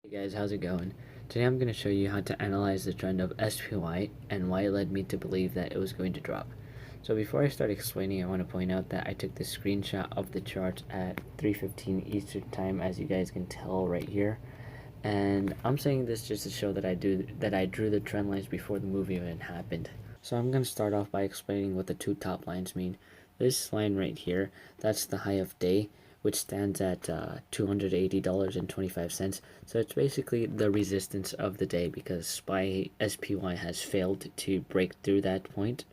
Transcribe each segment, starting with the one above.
Hey guys, how's it going? Today I'm going to show you how to analyze the trend of SPY and why it led me to believe that it was going to drop. So before I start explaining, I want to point out that I took this screenshot of the chart at 3:15 Eastern time, as you guys can tell right here. And I'm saying this just to show that I drew the trend lines before the movie even happened. So I'm going to start off by explaining what the two top lines mean. This line right here, that's the high of day, which stands at $280.25. So it's basically the resistance of the day because SPY has failed to break through that point.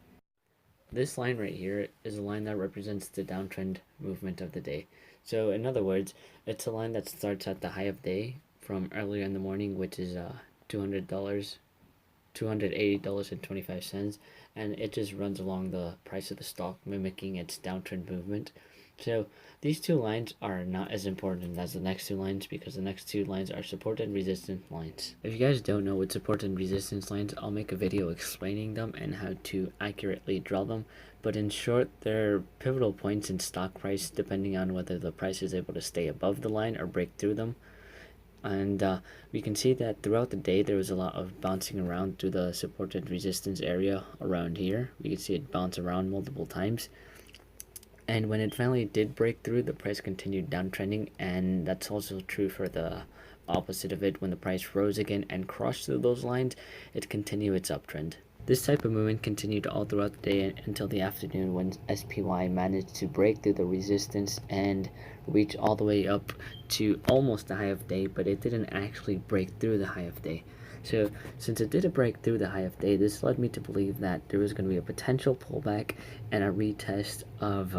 This line right here is a line that represents the downtrend movement of the day. So in other words, it's a line that starts at the high of day from earlier in the morning, which is $280.25, and it just runs along the price of the stock, mimicking its downtrend movement. So these two lines are not as important as the next two lines because the next two lines are support and resistance lines. If you guys don't know what support and resistance lines, I'll make a video explaining them and how to accurately draw them. But in short, they're pivotal points in stock price depending on whether the price is able to stay above the line or break through them. And we can see that throughout the day there was a lot of bouncing around through the support and resistance area around here. We can see it bounce around multiple times, and when it finally did break through, the price continued downtrending, and that's also true for the opposite of it. When the price rose again and crossed through those lines, it continued its uptrend. This type of movement continued all throughout the day until the afternoon, when SPY managed to break through the resistance and reach all the way up to almost the high of day, but it didn't actually break through the high of day. So since it didn't break through the high of day, this led me to believe that there was going to be a potential pullback and a retest of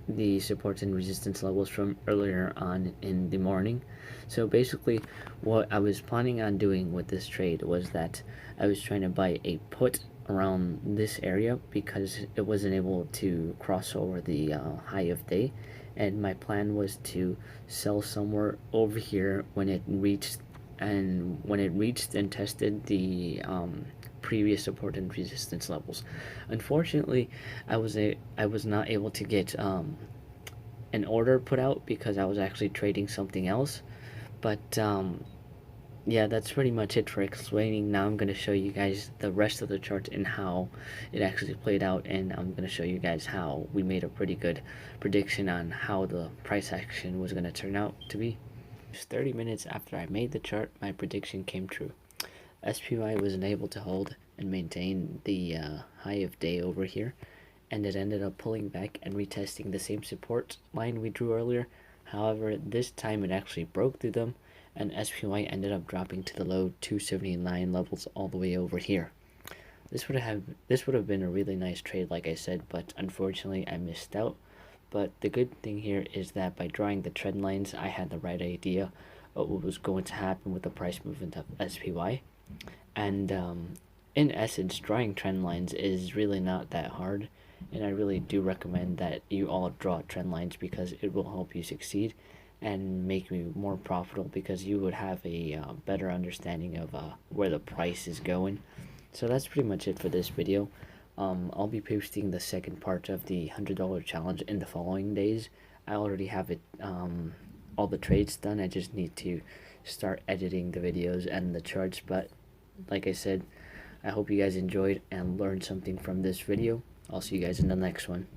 the supports and resistance levels from earlier on in the morning. So basically what I was planning on doing with this trade was that I was trying to buy a put around this area because it wasn't able to cross over the high of day, and my plan was to sell somewhere over here when it reached and tested the previous support and resistance levels. Unfortunately, I was not able to get an order put out because I was actually trading something else. But yeah, that's pretty much it for explaining. Now I'm going to show you guys the rest of the chart and how it actually played out, and I'm going to show you guys how we made a pretty good prediction on how the price action was going to turn out to be. Just 30 minutes after I made the chart, my prediction came true. SPY was unable to hold and maintain the high of day over here, and it ended up pulling back and retesting the same support line we drew earlier. However, this time it actually broke through them, and SPY ended up dropping to the low 279 levels all the way over here. This would have been a really nice trade, like I said, but unfortunately I missed out. But the good thing here is that by drawing the trend lines, I had the right idea of what was going to happen with the price movement of SPY. And in essence, drawing trend lines is really not that hard, and I really do recommend that you all draw trend lines because it will help you succeed and make me more profitable because you would have a better understanding of where the price is going. So that's pretty much it for this video. I'll be posting the second part of the $100 challenge in the following days. I already have it, all the trades done. I just need to start editing the videos and the charts. But like I said, I hope you guys enjoyed and learned something from this video. I'll see you guys in the next one.